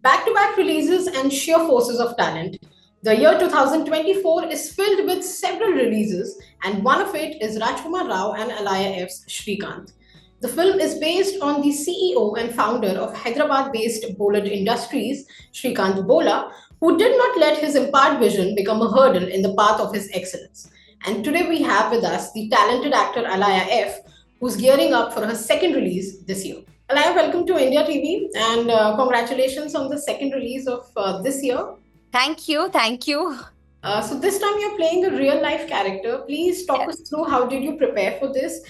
Back to back releases and sheer forces of talent. The year 2024 is filled with several releases, and one of it is Rajkumar Rao and Alaya F's Shrikant. The film is based on the CEO and founder of Hyderabad based Bollywood Industries, Shrikant Bola, who did not let his impaired vision become a hurdle in the path of his excellence. And today we have with us the talented actor Alaya F, who's gearing up for her second release this year. Alaya, welcome to India TV and congratulations on the second release of this year. Thank you. Thank you. So this time you're playing a real life character. Please talk us Yes. through how did you prepare for this,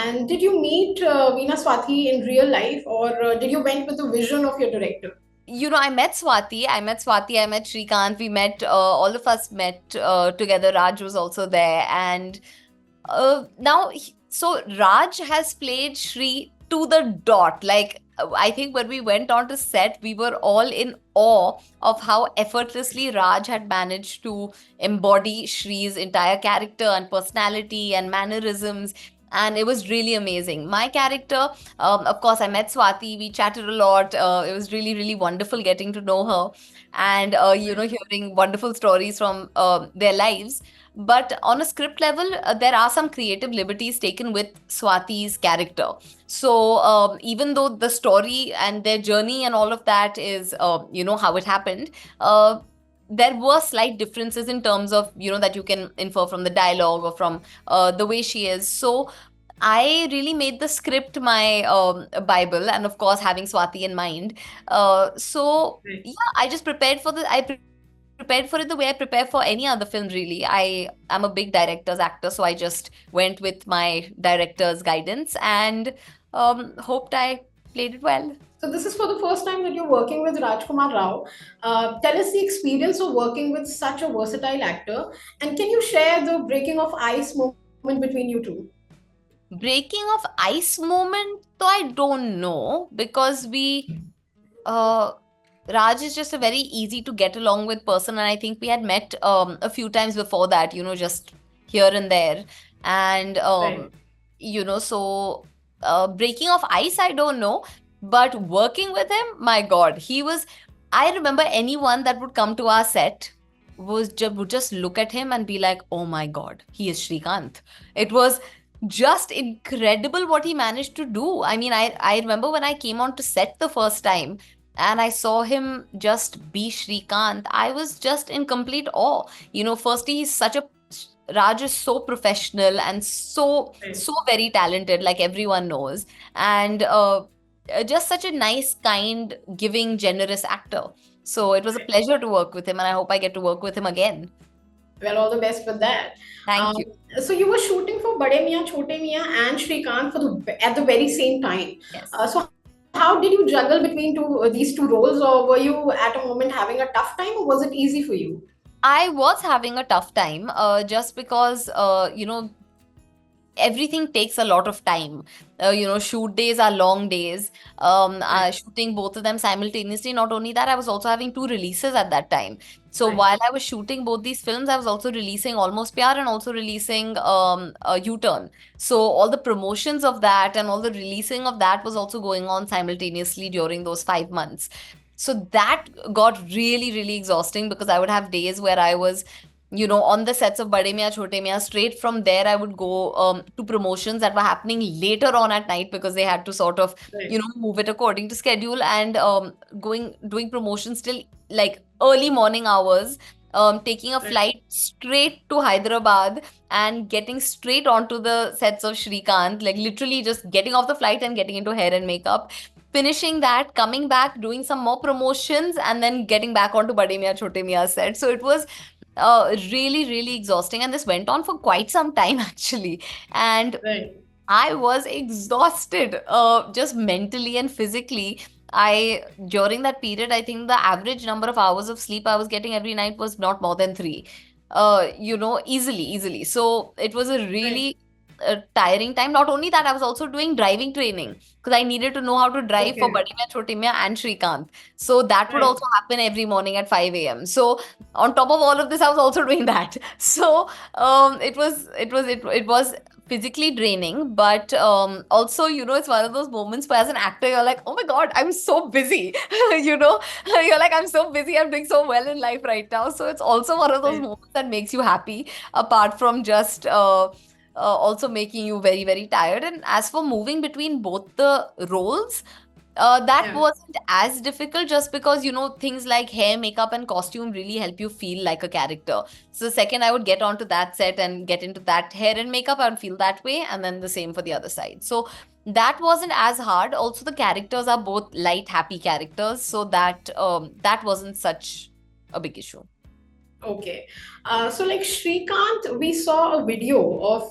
and did you meet Veena Swathi in real life, or did you went with the vision of your director? I met Swati. I met Shrikant. All of us met together. Raj was also there. And so Raj has played Shri to the dot. I think when we went on to set, we were all in awe of how effortlessly Raj had managed to embody Shri's entire character and personality and mannerisms. And it was really amazing. My character, of course, I met Swati. We chatted a lot. It was really, really wonderful getting to know her and, hearing wonderful stories from their lives. But on a script level, there are some creative liberties taken with Swati's character. So even though the story and their journey and all of that is, how it happened, there were slight differences in terms of, that you can infer from the dialogue or from the way she is. So I really made the script my Bible, and of course, having Swati in mind. Yeah, I just prepared for it the way I prepare for any other film, really. I am a big director's actor, so I just went with my director's guidance and hoped I played it well. So this is for the first time that you're working with Rajkumar Rao. Tell us the experience of working with such a versatile actor, and can you share the breaking of ice moment between you two? Breaking of ice moment, though I don't know because uh, Raj is just a very easy to get along with person, and I think we had met a few times before that, just here and there, and Right. so breaking of ice, I don't know, but working with him, my God, he was. I remember anyone that would come to our set would just look at him and be like, "Oh my God, he is Shrikant." It was just incredible what he managed to do. I mean, I remember when I came on to set the first time and I saw him just be Shrikant, I was just in complete awe. Firstly, Raj is so professional and Right. so very talented, like everyone knows, and just such a nice, kind, giving, generous actor. So it was a pleasure to work with him, and I hope I get to work with him again. Well, all the best with that. Thank Um, you. so you were shooting for Bade Miyan, Chote Miyan, and Shrikant at the very same time. Yes. So how did you juggle between these two roles, or were you at a moment having a tough time, or was it easy for you? I was having a tough time just because, everything takes a lot of time. Shoot days are long days. Right, Shooting both of them simultaneously. Not only that, I was also having two releases at that time. So right, while I was shooting both these films, I was also releasing Almost Pyar and also releasing U-Turn. So all the promotions of that and all the releasing of that was also going on simultaneously during those 5 months. So that got really, really exhausting because I would have days where I was on the sets of Bade Miyan Chote Miyan. Straight from there, I would go to promotions that were happening later on at night because they had to sort of, right, move it according to schedule and doing promotions till like early morning hours. Taking a right. flight straight to Hyderabad and getting straight onto the sets of Shrikant, like literally just getting off the flight and getting into hair and makeup, finishing that, coming back, doing some more promotions, and then getting back onto Bade Miyan Chote Miyan set. So it was really, really exhausting. And this went on for quite some time, actually. And Right. I was exhausted, just mentally and physically. During that period, I think the average number of hours of sleep I was getting every night was not more than three, easily, easily. So it was a Right. really tiring time. Not only that, I was also doing driving training because I needed to know how to drive for Okay. Badi Miyan Choti Miyan and Shrikant. So that would Right. also happen every morning at 5 a.m. So on top of all of this, I was also doing that. So it was physically draining, but also, it's one of those moments where as an actor, you're like, oh my God, I'm so busy. you know, you're like, I'm so busy, I'm doing so well in life right now. So it's also one of those Right. moments that makes you happy, apart from just also making you very, very tired. And as for moving between both the roles, that Yeah. wasn't as difficult, just because things like hair, makeup, and costume really help you feel like a character. So the second I would get onto that set and get into that hair and makeup, I would feel that way, and then the same for the other side. So that wasn't as hard. Also, the characters are both light, happy characters, so that wasn't such a big issue. Okay. So like Shrikant, we saw a video of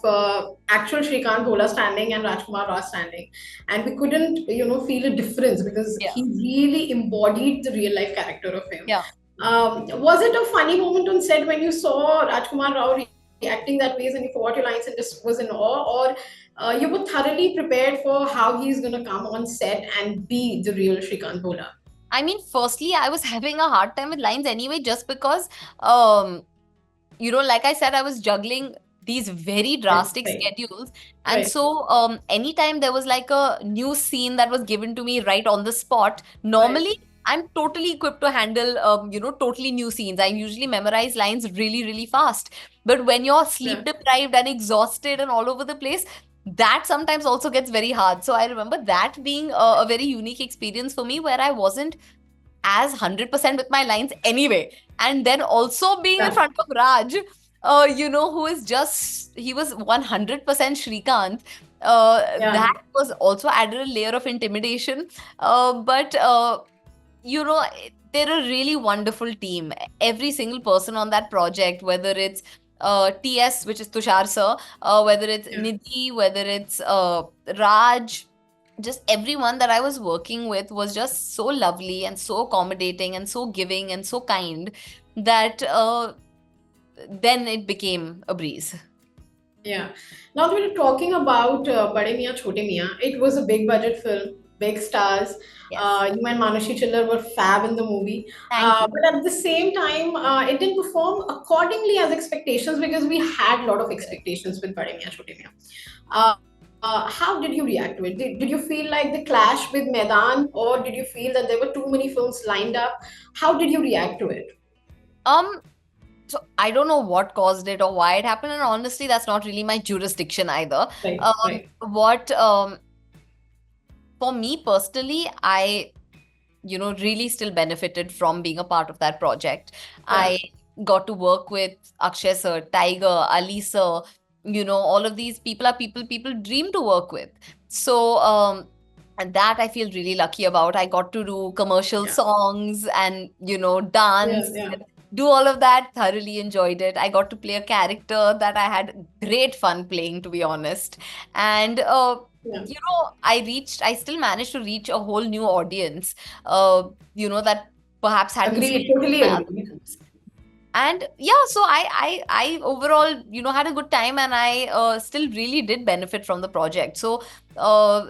actual Shrikant Bhola standing and Rajkumar Rao standing, and we couldn't, feel a difference because Yeah, he really embodied the real life character of him. yeah. Was it a funny moment on set when you saw Rajkumar Rao reacting that way and you forgot your lines and just was in awe, or you were thoroughly prepared for how he's gonna come on set and be the real Shrikant Bhola? I mean, firstly, I was having a hard time with lines anyway, just because, um, like I said, I was juggling these very Right, drastic right, schedules. And right, so, anytime there was like a new scene that was given to me right on the spot, right. normally I'm totally equipped to handle, totally new scenes. I usually memorize lines really, really fast. But when you're Yeah. sleep deprived and exhausted and all over the place, that sometimes also gets very hard. So I remember that being a very unique experience for me, where I wasn't as 100% with my lines anyway. And then also being in Yeah. front of Raj, who is just, he was 100% Shrikant. Yeah. That was also added a layer of intimidation. But, they're a really wonderful team. Every single person on that project, whether it's TS, which is Tushar sir, whether it's Yeah. Nidhi, whether it's Raj, just everyone that I was working with was just so lovely and so accommodating and so giving and so kind that then it became a breeze. Yeah. Now that we're talking about Bade Miyan Chote Miyan, it was a big budget film, big stars. Yes. You and Manushi Chillar were fab in the movie. Thank you. But at the same time, it didn't perform accordingly as expectations because we had a lot of Correct. expectations with Bade Miyan Chote Miyan. Uh, how did you react to it? Did you feel like the clash with Maidan, or did you feel that there were too many films lined up? How did you react to it? Um, so I don't know what caused it or why it happened, and honestly, that's not really my jurisdiction either. Right, Um, right. what For me personally, I really still benefited from being a part of that project. Yeah. I got to work with Akshay sir, Tiger, Ali sir, all of these people are people dream to work with. So, and that I feel really lucky about. I got to do commercial Yeah. songs and, Yeah. dance, Yeah. do all of that, thoroughly enjoyed it. I got to play a character that I had great fun playing, to be honest. And, Yeah. I still managed to reach a whole new audience, that perhaps hadn't seen Agreed. Totally my other agree. films. And yeah, so I overall, had a good time, and I still really did benefit from the project. So, uh,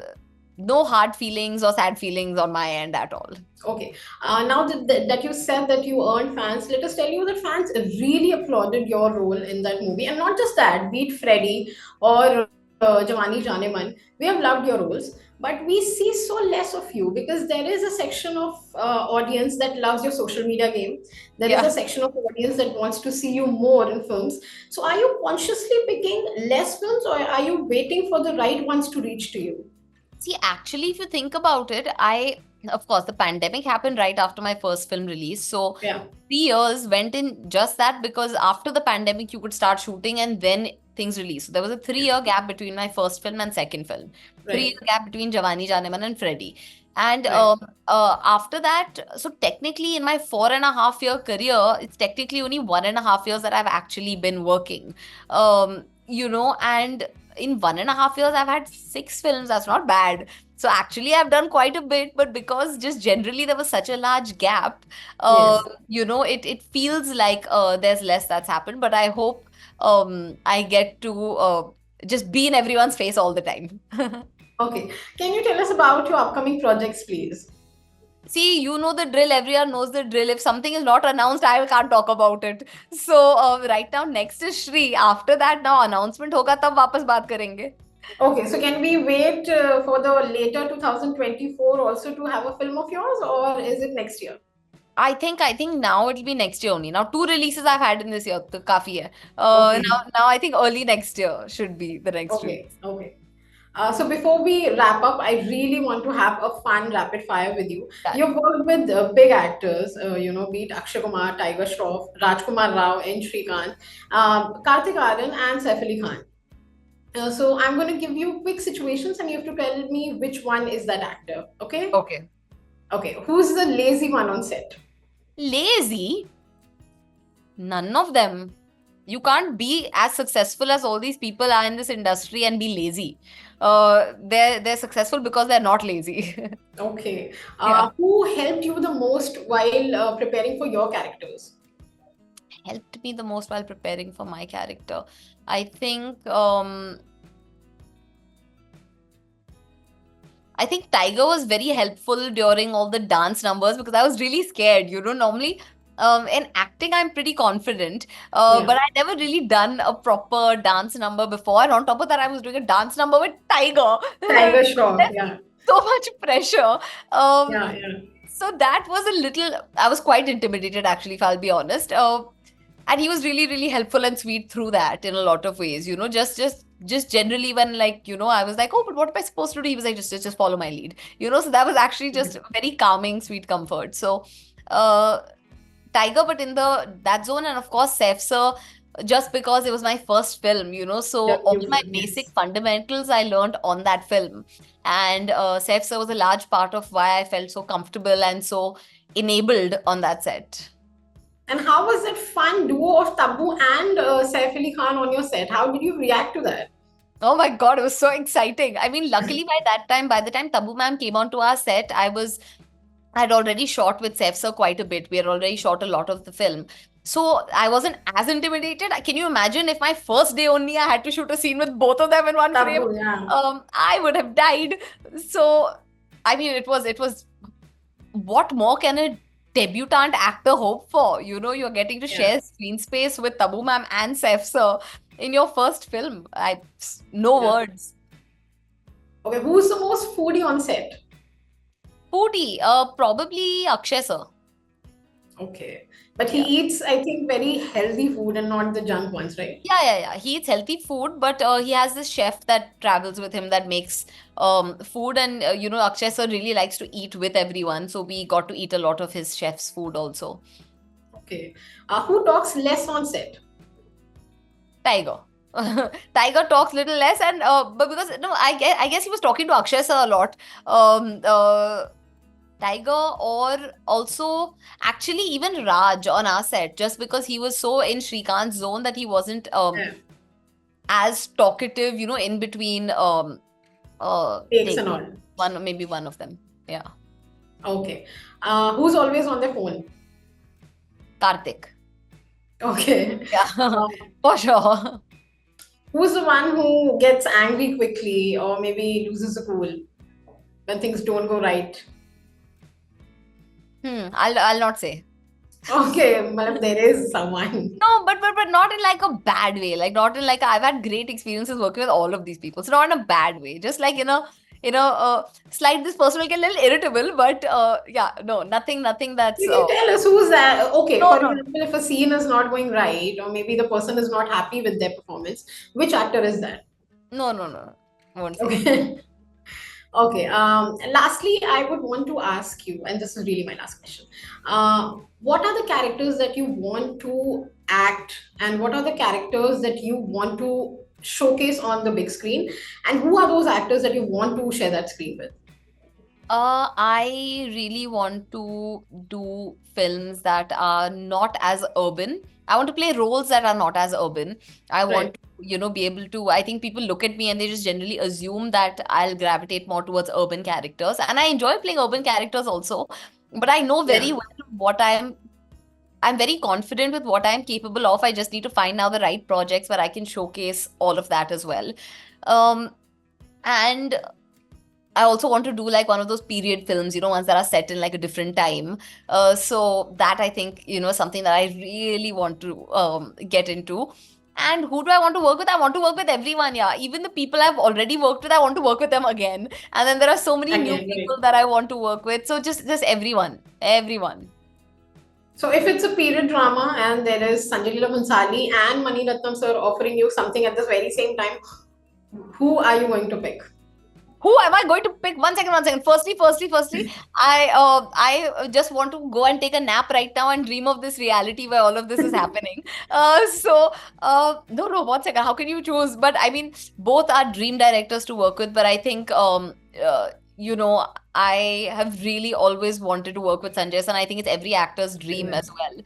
no hard feelings or sad feelings on my end at all. Okay. Now that you said that you earned fans, let us tell you that fans really applauded your role in that movie. And not just that, be it Freddy or Jawani Janeman, we have loved your roles. But we see so less of you because there is a section of audience that loves your social media game. There is a Yeah. section of audience that wants to see you more in films. So are you consciously picking less films, or are you waiting for the right ones to reach to you? See, actually, if you think about it, of course, the pandemic happened right after my first film release. So Yeah, 3 years went in just that, because after the pandemic, you could start shooting and then things released. So there was a 3 year gap between my first film and second film, 3 year right, gap between Jawani Janeman and Freddy. And right. after that, so technically in my 4.5 year career, it's technically only 1.5 years that I've actually been working. And in 1.5 years, I've had 6 films. That's not bad. So actually, I've done quite a bit, but because just generally there was such a large gap, Yes. it feels like there's less that's happened. But I hope I get to just be in everyone's face all the time. Okay. Can you tell us about your upcoming projects, please? See, you know the drill. Everyone knows the drill. If something is not announced, I can't talk about it. So right now, next is Shri. After that, now announcement होगा तब वापस बात करेंगे. Okay, so can we wait for the later 2024 also to have a film of yours, or is it next year? I think now it'll be next year only. Now 2 releases I've had in this year, तो काफी है. Okay. Now I think early next year should be the next Okay. release. Okay. So before we wrap up, I really want to have a fun rapid fire with you. Done. You've worked with big actors, be it Akshay Kumar, Tiger Shroff, Rajkumar Rao, and Shrikant, Karthik Aryan, and Saif Ali Khan. So I'm going to give you quick situations, and you have to tell me which one is that actor. Okay? Okay. Okay. Who's the lazy one on set? Lazy? None of them. You can't be as successful as all these people are in this industry and be lazy. They're successful because they're not lazy. Okay. Yeah. Who helped you the most while preparing for your characters? Helped me the most while preparing for my character. I think Tiger was very helpful during all the dance numbers because I was really scared. Normally in acting I'm pretty confident, Yeah. but I never really done a proper dance number before. And on top of that, I was doing a dance number with Tiger. Tiger Shroff. Yeah. So much pressure. Yeah. Yeah. So that was a little, I was quite intimidated actually, if I'll be honest. And he was really, really helpful and sweet through that in a lot of ways, just generally when I was like, oh, but what am I supposed to do? He was like, just follow my lead, so that was actually just very calming, sweet comfort. So, Tiger, but in that zone, and of course, Saif sir, just because it was my first film, so all my basic fundamentals I learned on that film. And Saif sir was a large part of why I felt so comfortable and so enabled on that set. And how was that fun duo of Tabu and Saif Ali Khan on your set? How did you react to that? Oh my God, it was so exciting. I mean, luckily by the time Tabu ma'am came onto our set, I'd already shot with Saif sir quite a bit. We had already shot a lot of the film. So I wasn't as intimidated. Can you imagine if my first day only I had to shoot a scene with both of them in one frame? Tabu, yeah. I would have died. So, I mean, it was what more can a debutant actor hope for? You're getting to share screen space with Tabu ma'am and Saif sir in your first film. No words. Okay, who's the most foodie on set? Foodie, probably Akshay sir. Okay. But he eats, I think, very healthy food and not the junk ones, right? Yeah. He eats healthy food, but he has this chef that travels with him that makes food. And, Akshay sir really likes to eat with everyone. So we got to eat a lot of his chef's food also. Okay. Who talks less on set? Tiger. Tiger talks little less, and but because I guess he was talking to Akshay sir a lot. Tiger, or also actually even Raj on our set, just because he was so in Shrikant's zone that he wasn't as talkative, in between Takes and all. maybe one of them. Yeah. Okay. Who's always on their phone? Karthik. Okay. Yeah, for sure. Who's the one who gets angry quickly or maybe loses the cool when things don't go right? I'll not say. Okay, but there is someone. No, but not in like a bad way. Like not in like I've had great experiences working with all of these people. So not in a bad way. Just like slight this person will get a little irritable, but no, nothing that's. You can tell us who's that. Okay, No, for no. example, if a scene is not going right, or maybe the person is not happy with their performance, which actor is that? No. I won't say. Okay. Okay. Lastly, I would want to ask you, and this is really my last question. What are the characters that you want to act, and what are the characters that you want to showcase on the big screen? And who are those actors that you want to share that screen with? I really want to do films that are not as urban. I want to play roles that are not as urban. I want to, be able to. I think people look at me and they just generally assume that I'll gravitate more towards urban characters. And I enjoy playing urban characters also. But I know very well what I am I'm very confident with what I'm capable of. I just need to find now the right projects where I can showcase all of that as well. And I also want to do like one of those period films, ones that are set in like a different time. So that I think, something that I really want to get into. And who do I want to work with? I want to work with everyone, yeah. Even the people I've already worked with, I want to work with them again. And then there are so many new Again, right. people that I want to work with. So just everyone. So if it's a period drama and there is Sanjay Leela Bhansali and Mani Ratnam sir offering you something at the very same time, who are you going to pick? Who am I going to pick? One second. Firstly, I just want to go and take a nap right now and dream of this reality where all of this is happening. No, 1 second. How can you choose? But I mean, both are dream directors to work with. But I think, I have really always wanted to work with Sanjay, and I think it's every actor's dream as well.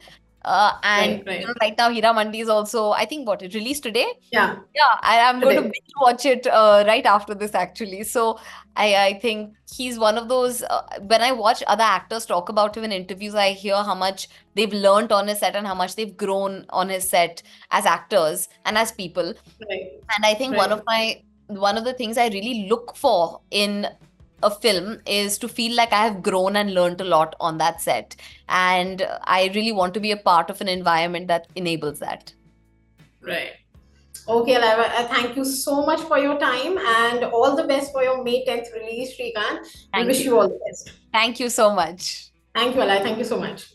And Right. right now, Hira Mandi is also, I think, it released today. Yeah. Yeah, I'm going to Today. binge watch it right after this actually. So I think he's one of those. When I watch other actors talk about him in interviews, I hear how much they've learned on his set and how much they've grown on his set as actors and as people. Right. And I think Right. one of the things I really look for in a film is to feel like I have grown and learned a lot on that set. And I really want to be a part of an environment that enables that. Right. Okay, Alaiva, thank you so much for your time and all the best for your May 10th release, Shrikant. We Thank wish you. you all the best. Thank you so much. Thank you, Alai. Thank you so much.